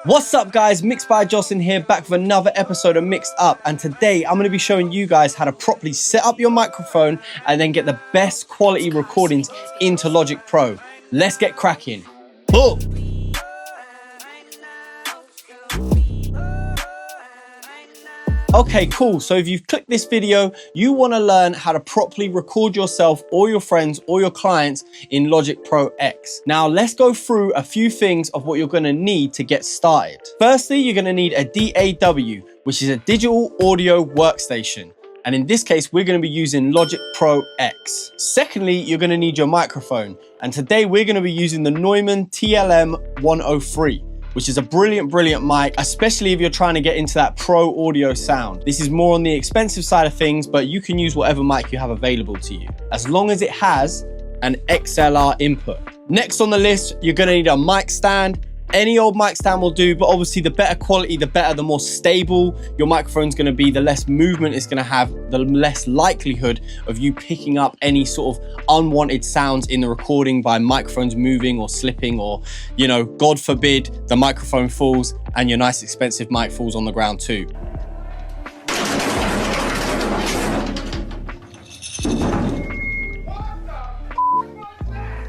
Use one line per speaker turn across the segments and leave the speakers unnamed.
What's up guys, MixedByJocelin here, back with another episode of Mixed Up, and today I'm going to be showing you guys how to properly set up your microphone and then get the best quality recordings into Logic Pro. Let's get cracking. Boom! Okay, cool. So if you've clicked this video, you want to learn how to properly record yourself or your friends or your clients in Logic Pro X. Now let's go through a few things of what you're going to need to get started. Firstly, you're going to need a DAW, which is a digital audio workstation. And in this case, we're going to be using Logic Pro X. Secondly, you're going to need your microphone. And today we're going to be using the Neumann TLM 103. Which is a brilliant mic, especially if you're trying to get into that pro audio sound. This is more on the expensive side of things, but you can use whatever mic you have available to you, as long as it has an XLR input. Next on the list, you're gonna need a mic stand. Any old mic stand will do, but obviously the better quality, the better, the more stable your microphone's gonna be, the less movement it's gonna have, the less likelihood of you picking up any sort of unwanted sounds in the recording by microphones moving or slipping, or, you know, God forbid, the microphone falls and your nice expensive mic falls on the ground too.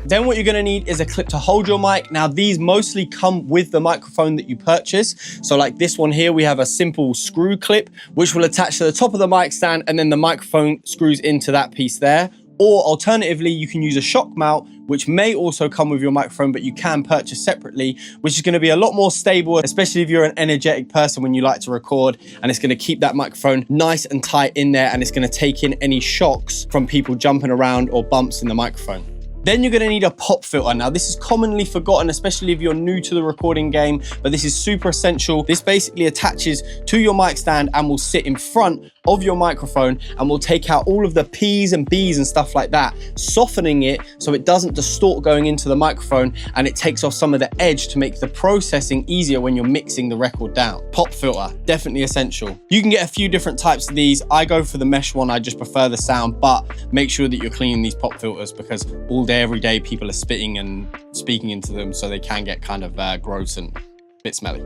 Then what you're gonna need is a clip to hold your mic. Now these mostly come with the microphone that you purchase. So like this one here, we have a simple screw clip, which will attach to the top of the mic stand, and then the microphone screws into that piece there. Or alternatively, you can use a shock mount, which may also come with your microphone, but you can purchase separately, which is gonna be a lot more stable, especially if you're an energetic person when you like to record, and it's gonna keep that microphone nice and tight in there, and it's gonna take in any shocks from people jumping around or bumps in the microphone. Then you're gonna need a pop filter. Now this is commonly forgotten, especially if you're new to the recording game, but this is super essential. This basically attaches to your mic stand and will sit in front of your microphone and will take out all of the P's and B's and stuff like that, softening it so it doesn't distort going into the microphone, and it takes off some of the edge to make the processing easier when you're mixing the record down. Pop filter, definitely essential. You can get a few different types of these. I go for the mesh one, I just prefer the sound, but make sure that you're cleaning these pop filters, because all day, every day, people are spitting and speaking into them, so they can get kind of gross and a bit smelly.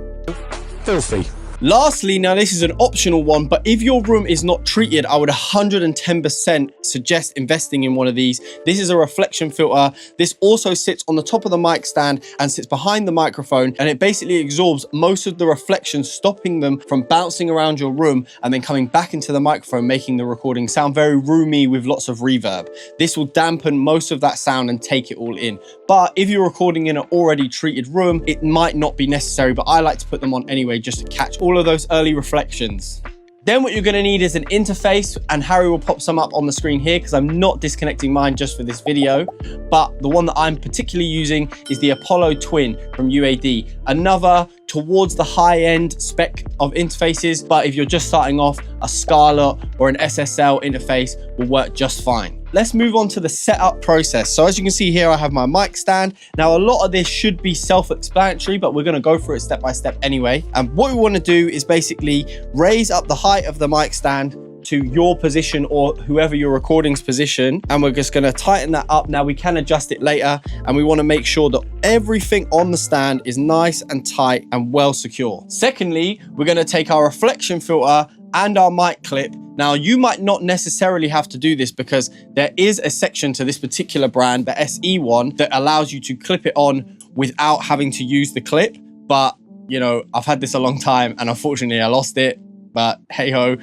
Filthy. Lastly, now this is an optional one, but if your room is not treated, I would 110% suggest investing in one of these. This is a reflection filter. This also sits on the top of the mic stand and sits behind the microphone, and it basically absorbs most of the reflections, stopping them from bouncing around your room and then coming back into the microphone, making the recording sound very roomy with lots of reverb. This will dampen most of that sound and take it all in. But if you're recording in an already treated room, it might not be necessary, but I like to put them on anyway, just to catch all of those early reflections. Then what you're gonna need is an interface, and Harry will pop some up on the screen here because I'm not disconnecting mine just for this video, but the one that I'm particularly using is the Apollo Twin from UAD. Another towards the high-end spec of interfaces, but if you're just starting off, a Scarlett or an SSL interface will work just fine. Let's move on to the setup process. So as you can see here, I have my mic stand. Now a lot of this should be self-explanatory, but we're gonna go through it step by step anyway. And what we wanna do is basically raise up the height of the mic stand to your position or whoever your recording's position, and we're just gonna tighten that up. Now we can adjust it later, and we wanna make sure that everything on the stand is nice and tight and well secure. Secondly, we're gonna take our reflection filter and our mic clip. Now you might not necessarily have to do this, because there is a section to this particular brand, the SE one, that allows you to clip it on without having to use the clip. But you know, I've had this a long time and unfortunately I lost it, but hey ho.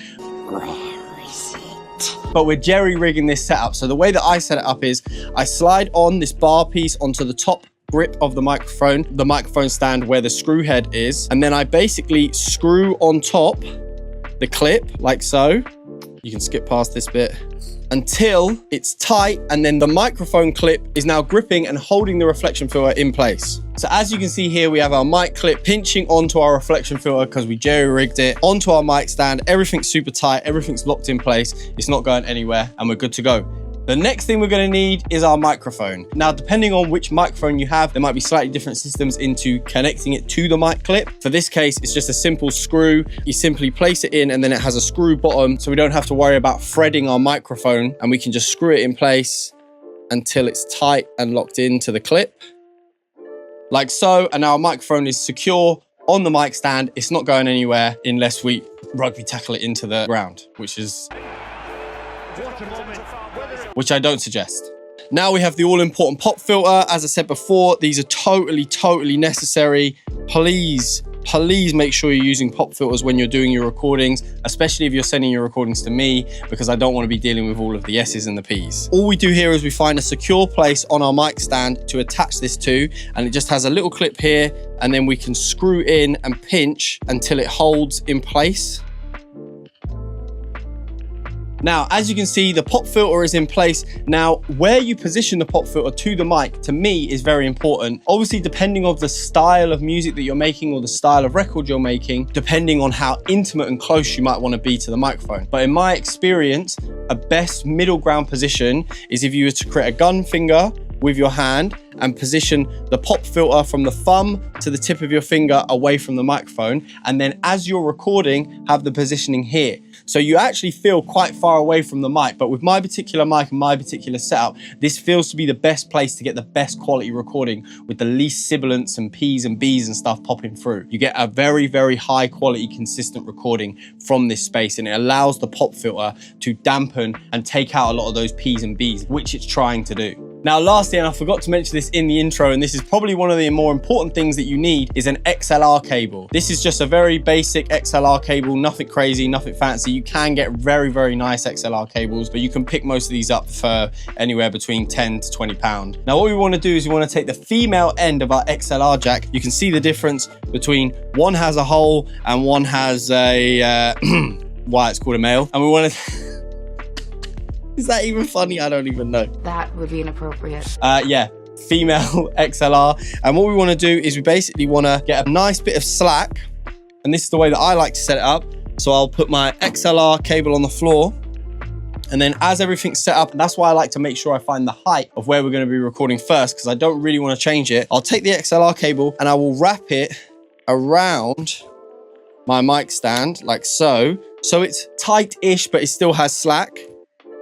But we're jerry-rigging this setup. So the way that I set it up is I slide on this bar piece onto the top grip of the microphone stand where the screw head is, and then I basically screw on top the clip like so. You can skip past this bit until it's tight, and then the microphone clip is now gripping and holding the reflection filter in place. So as you can see here, we have our mic clip pinching onto our reflection filter because we jerry-rigged it onto our mic stand. Everything's super tight, everything's locked in place, it's not going anywhere, and we're good to go. The next thing we're going to need is our microphone. Now, depending on which microphone you have, there might be slightly different systems into connecting it to the mic clip. For this case, it's just a simple screw. You simply place it in, and then it has a screw bottom, so we don't have to worry about threading our microphone, and we can just screw it in place until it's tight and locked into the clip. Like so, and our microphone is secure on the mic stand. It's not going anywhere unless we rugby tackle it into the ground, which I don't suggest. Now we have the all-important pop filter. As I said before, these are totally necessary. Please make sure you're using pop filters when you're doing your recordings, especially if you're sending your recordings to me, because I don't want to be dealing with all of the S's and the P's. All we do here is we find a secure place on our mic stand to attach this to, and it just has a little clip here, and then we can screw in and pinch until it holds in place. Now, as you can see, the pop filter is in place. Now, where you position the pop filter to the mic, to me, is very important. Obviously, depending on the style of music that you're making or the style of record you're making, depending on how intimate and close you might want to be to the microphone. But in my experience, a best middle ground position is if you were to create a gun finger with your hand and position the pop filter from the thumb to the tip of your finger away from the microphone. And then as you're recording, have the positioning here. So you actually feel quite far away from the mic, but with my particular mic and my particular setup, this feels to be the best place to get the best quality recording with the least sibilance and P's and B's and stuff popping through. You get a very high quality, consistent recording from this space, and it allows the pop filter to dampen and take out a lot of those P's and B's, which it's trying to do. Now, lastly, and I forgot to mention this in the intro, and this is probably one of the more important things that you need, is an XLR cable. This is just a very basic XLR cable, nothing crazy, nothing fancy. You can get very nice XLR cables, but you can pick most of these up for anywhere between 10 to 20 pounds. Now, what we want to do is we want to take the female end of our XLR jack. You can see the difference between one has a hole and one has a, why it's called a male. And we want to... Is that even funny? I don't even know.
That would be inappropriate.
Yeah, female XLR. And what we want to do is we basically want to get a nice bit of slack. And this is the way that I like to set it up. So I'll put my XLR cable on the floor. And then as everything's set up, and that's why I like to make sure I find the height of where we're going to be recording first, because I don't really want to change it. I'll take the XLR cable and I will wrap it around my mic stand like so. So it's tight-ish, but it still has slack.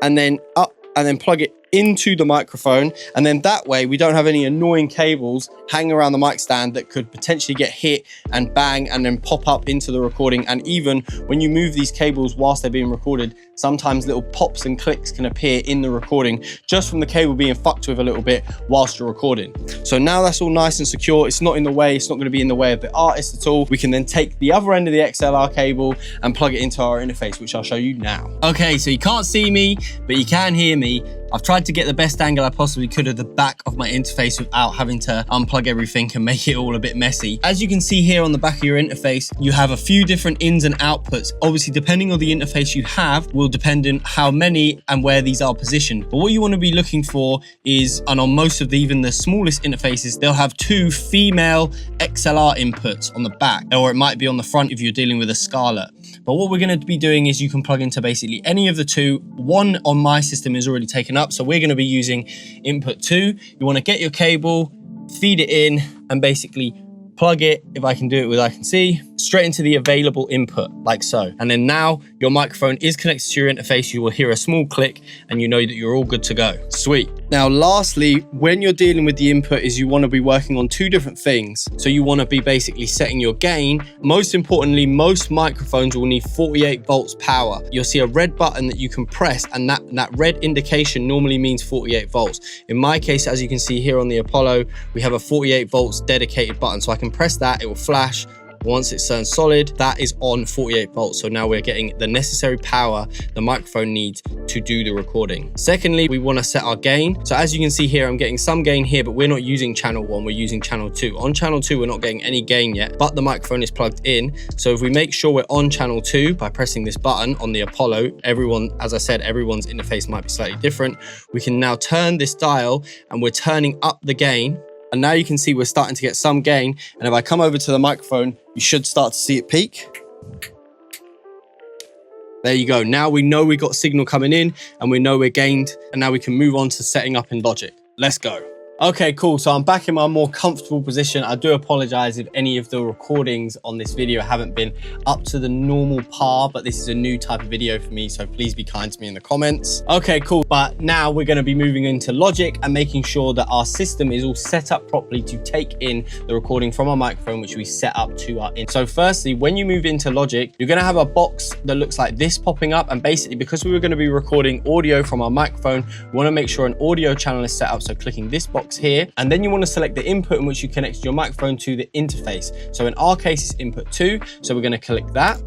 And then up and then plug it into the microphone. And then that way we don't have any annoying cables hanging around the mic stand that could potentially get hit and bang and then pop up into the recording. And even when you move these cables whilst they're being recorded, sometimes little pops and clicks can appear in the recording just from the cable being fucked with a little bit whilst you're recording. So now that's all nice and secure. It's not in the way. It's not going to be in the way of the artist at all. We can then take the other end of the XLR cable and plug it into our interface, which I'll show you now. Okay, so you can't see me, but you can hear me. I've tried to get the best angle I possibly could of the back of my interface without having to unplug everything and make it all a bit messy. As you can see here on the back of your interface, you have a few different ins and outputs. Obviously, depending on the interface you have, will depend on how many and where these are positioned. But what you want to be looking for is, and on most of even the smallest interfaces, they'll have two female XLR inputs on the back, or it might be on the front if you're dealing with a Scarlett. But what we're going to be doing is you can plug into basically any of the two. One on my system is already taken up, so we're going to be using input 2. You want to get your cable, feed it in, and basically plug it, if I can do it with I can see, straight into the available input, like so. And then now your microphone is connected to your interface. You will hear a small click and you know that you're all good to go. Sweet. Now, lastly, when you're dealing with the input is you want to be working on two different things. So you want to be basically setting your gain. Most importantly, most microphones will need 48 volts power. You'll see a red button that you can press, and that red indication normally means 48 volts. In my case, as you can see here on the Apollo, we have a 48 volts dedicated button. So I can press that, it will flash. Once it's turned solid, that is on 48 volts. So now we're getting the necessary power the microphone needs to do the recording. Secondly, we want to set our gain. So as you can see here, I'm getting some gain here, but we're not using channel 1, we're using channel 2. On channel 2, we're not getting any gain yet, but the microphone is plugged in. So if we make sure we're on channel 2 by pressing this button on the Apollo, everyone, as I said, everyone's interface might be slightly different. We can now turn this dial and we're turning up the gain. And now you can see we're starting to get some gain. And if I come over to the microphone, you should start to see it peak. There you go. Now we know we got signal coming in and we know we're gained. And now we can move on to setting up in Logic. Let's go. Okay, cool. So I'm back in my more comfortable position. I do apologize if any of the recordings on this video haven't been up to the normal par, but this is a new type of video for me, so please be kind to me in the comments. Okay, cool. But now we're going to be moving into Logic and making sure that our system is all set up properly to take in the recording from our microphone, which we set up to our in. So firstly, when you move into Logic, you're going to have a box that looks like this popping up. And basically, because we were going to be recording audio from our microphone, we want to make sure an audio channel is set up. So clicking this box here, and then you want to select the input in which you connect your microphone to the interface. So in our case, it's input 2. So we're going to click that.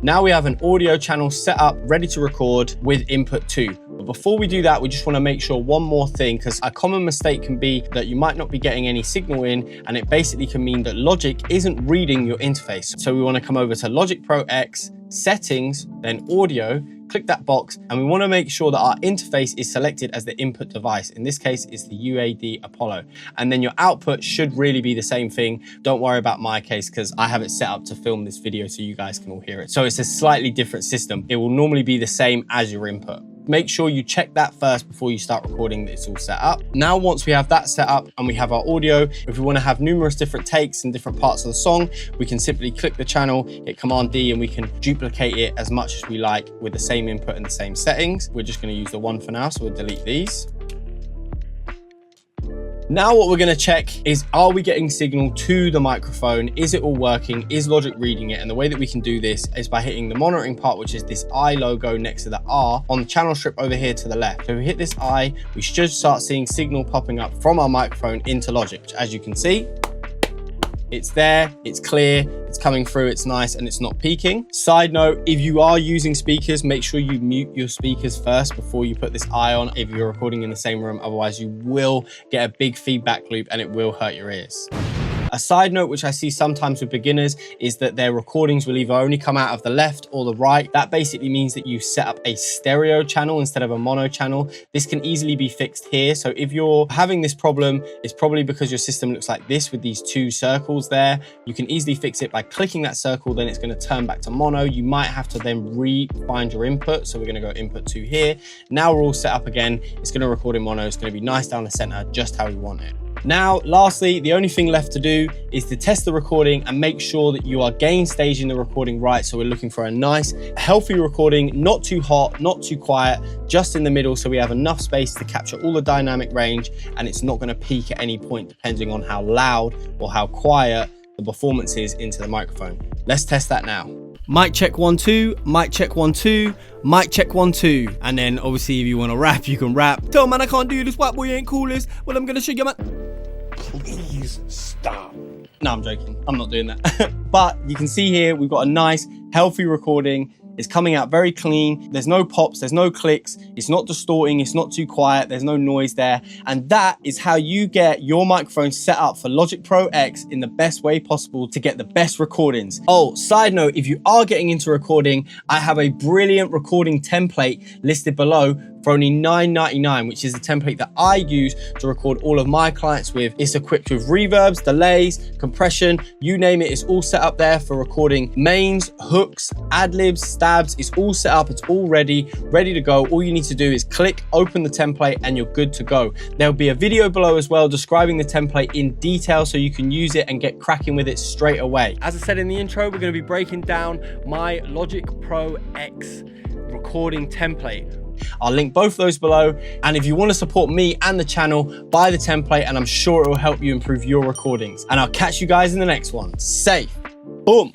Now we have an audio channel set up, ready to record with input 2. But before we do that, we just want to make sure one more thing, because a common mistake can be that you might not be getting any signal in, and it basically can mean that Logic isn't reading your interface. So we want to come over to Logic Pro X, settings, then audio, click that box, and we want to make sure that our interface is selected as the input device. In this case, it's the UAD Apollo. And then your output should really be the same thing. Don't worry about my case, because I have it set up to film this video so you guys can all hear it. So it's a slightly different system. It will normally be the same as your input. Make sure you check that first before you start recording that it's all set up. Now, once we have that set up and we have our audio, if we want to have numerous different takes in different parts of the song, we can simply click the channel, hit Command D, and we can duplicate it as much as we like with the same input and the same settings. We're just going to use the one for now, so we'll delete these. Now what we're going to check is, are we getting signal to the microphone? Is it all working? Is Logic reading it? And the way that we can do this is by hitting the monitoring part, which is this I logo next to the R on the channel strip over here to the left. So if we hit this I, we should start seeing signal popping up from our microphone into Logic, which, as you can see, it's there, it's clear, it's coming through, it's nice, and it's not peaking. Side note, if you are using speakers, make sure you mute your speakers first before you put this eye on if you're recording in the same room. Otherwise, you will get a big feedback loop and it will hurt your ears. A side note, which I see sometimes with beginners, is that their recordings will either only come out of the left or the right. That basically means that you set up a stereo channel instead of a mono channel. This can easily be fixed here. So if you're having this problem, it's probably because your system looks like this with these two circles there. You can easily fix it by clicking that circle, then it's going to turn back to mono. You might have to then re-find your input. So we're going to go input 2 here. Now we're all set up again. It's going to record in mono. It's going to be nice down the center, just how we want it. Now, lastly, the only thing left to do is to test the recording and make sure that you are gain staging the recording right. So we're looking for a nice, healthy recording, not too hot, not too quiet, just in the middle, so we have enough space to capture all the dynamic range, and it's not going to peak at any point depending on how loud or how quiet the performance is into the microphone. Let's test that now. Mic check 1 2, mic check 1 2, mic check 1 2. And then obviously if you want to rap, you can rap. Tell man I can't do this, white boy ain't coolest. Well, I'm gonna show you, man.
Please stop.
No, I'm joking. I'm not doing that. But you can see here, we've got a nice, healthy recording. It's coming out very clean. There's no pops, there's no clicks. It's not distorting, it's not too quiet. There's no noise there. And that is how you get your microphone set up for Logic Pro X in the best way possible to get the best recordings. Oh, side note, if you are getting into recording, I have a brilliant recording template listed below for only $9.99, which is the template that I use to record all of my clients with. It's equipped with reverbs, delays, compression, you name it. It's all set up there for recording mains, hooks, ad-libs, stabs. It's all set up, it's all ready to go. All you need to do is click, open the template, and you're good to go. There'll be a video below as well describing the template in detail so you can use it and get cracking with it straight away. As I said in the intro, we're going to be breaking down my Logic Pro X recording template. I'll link both those below, and if you want to support me and the channel, buy the template and I'm sure it will help you improve your recordings. And I'll catch you guys in the next one. Safe. Boom.